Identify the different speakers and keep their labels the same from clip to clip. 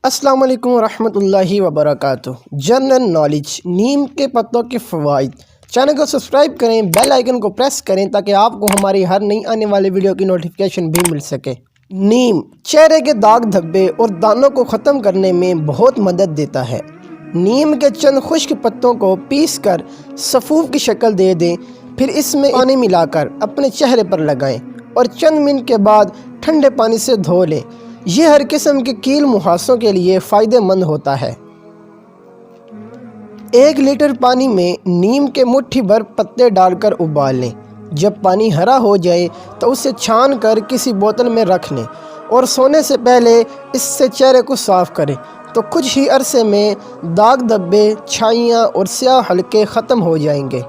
Speaker 1: अस्सलाम वालेकुम रहमतुल्लाहि वबरकातुह। जनरल नॉलेज, नीम के पत्तों के फ़वाइद। चैनल को सब्सक्राइब करें, बेल आइकन को प्रेस करें ताकि आपको हमारी हर नई आने वाली वीडियो की नोटिफिकेशन भी मिल सके। नीम चेहरे के दाग धब्बे और दानों को ख़त्म करने में बहुत मदद देता है। नीम के चंद खुश्क पत्तों को पीस कर सफ़ूफ की शक्ल दे दें, फिर इसमें पानी मिलाकर अपने चेहरे पर लगाएं और चंद मिनट के बाद ठंडे पानी से धो लें। यह हर किस्म के कील मुहासों के लिए फ़ायदेमंद होता है। 1 लीटर पानी में नीम के मुट्ठी भर पत्ते डालकर उबाल लें। जब पानी हरा हो जाए तो उसे छान कर किसी बोतल में रख लें और सोने से पहले इससे चेहरे को साफ़ करें तो कुछ ही अरसे में दाग धब्बे, छाइयाँ और स्याह हल्के ख़त्म हो जाएंगे।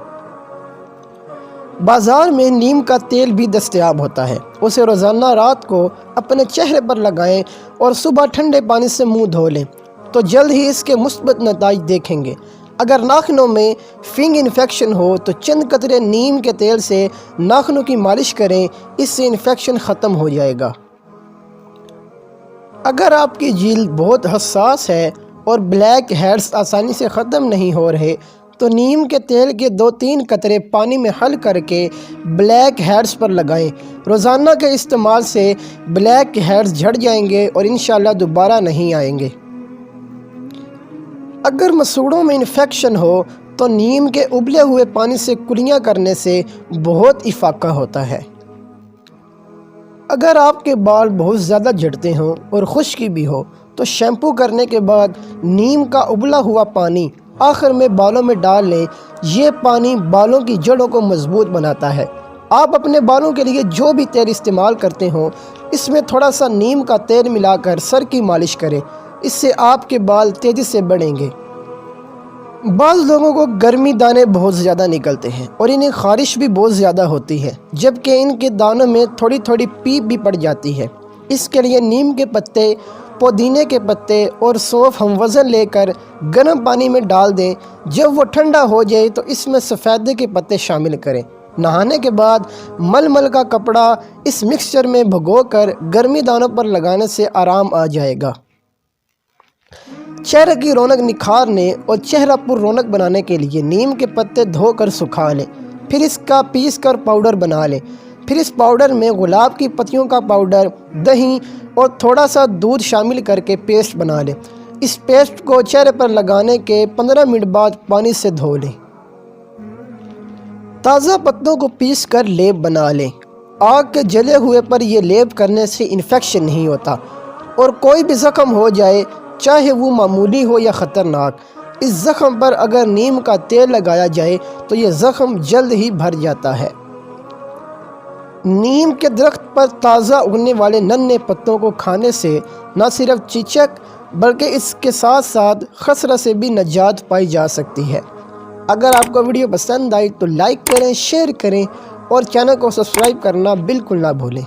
Speaker 1: बाज़ार में नीम का तेल भी दस्तयाब होता है। उसे रोज़ाना रात को अपने चेहरे पर लगाएं और सुबह ठंडे पानी से मुंह धो लें तो जल्द ही इसके मुस्बत नताइज देखेंगे। अगर नाखूनों में फिंग इन्फेक्शन हो तो चंद कतरे नीम के तेल से नाखूनों की मालिश करें, इससे इन्फेक्शन ख़त्म हो जाएगा। अगर आपकी जिल्द बहुत हसास है और ब्लैक हेड्स आसानी से ख़त्म नहीं हो रहे तो नीम के तेल के 2-3 कतरे पानी में हल करके ब्लैक हेड्स पर लगाएं। रोज़ाना के इस्तेमाल से ब्लैक हेड्स झड़ जाएंगे और इंशाल्लाह दोबारा नहीं आएंगे। अगर मसूड़ों में इन्फेक्शन हो तो नीम के उबले हुए पानी से कुलियाँ करने से बहुत इफ़ाक़ा होता है। अगर आपके बाल बहुत ज़्यादा झड़ते हों और खुश्की भी हो तो शैम्पू करने के बाद नीम का उबला हुआ पानी आखिर में बालों में डाल लें। ये पानी बालों की जड़ों को मजबूत बनाता है। आप अपने बालों के लिए जो भी तेल इस्तेमाल करते हो इसमें थोड़ा सा नीम का तेल मिलाकर सर की मालिश करें, इससे आपके बाल तेज़ी से बढ़ेंगे। बाज़ लोगों को गर्मी दाने बहुत ज़्यादा निकलते हैं और इन्हें ख़ारिश भी बहुत ज़्यादा होती है, जबकि इनके दानों में थोड़ी थोड़ी पीप भी पड़ जाती है। इसके लिए नीम के पत्ते, पुदीने के पत्ते और सौंफ हम वज़न लेकर गर्म पानी में डाल दें। जब वो ठंडा हो जाए तो इसमें सफ़ेदे के पत्ते शामिल करें। नहाने के बाद मलमल का कपड़ा इस मिक्सचर में भिगोकर गर्मी दानों पर लगाने से आराम आ जाएगा। चेहरे की रौनक निखारने और चेहरा पुर रौनक बनाने के लिए नीम के पत्ते धोकर सुखा लें, फिर इसका पीस कर पाउडर बना लें। फिर इस पाउडर में गुलाब की पत्तियों का पाउडर, दही और थोड़ा सा दूध शामिल करके पेस्ट बना लें। इस पेस्ट को चेहरे पर लगाने के 15 मिनट बाद पानी से धो लें। ताज़ा पत्तों को पीस कर लेप बना लें। आग के जले हुए पर यह लेप करने से इन्फेक्शन नहीं होता और कोई भी ज़ख़म हो जाए, चाहे वो मामूली हो या ख़तरनाक, इस ज़ख़म पर अगर नीम का तेल लगाया जाए तो ये ज़ख़म जल्द ही भर जाता है। नीम के दरख्त पर ताज़ा उगने वाले नन्हे पत्तों को खाने से न सिर्फ चीचक बल्कि इसके साथ साथ खसरा से भी निजात पाई जा सकती है। अगर आपको वीडियो पसंद आई तो लाइक करें, शेयर करें और चैनल को सब्सक्राइब करना बिल्कुल ना भूलें।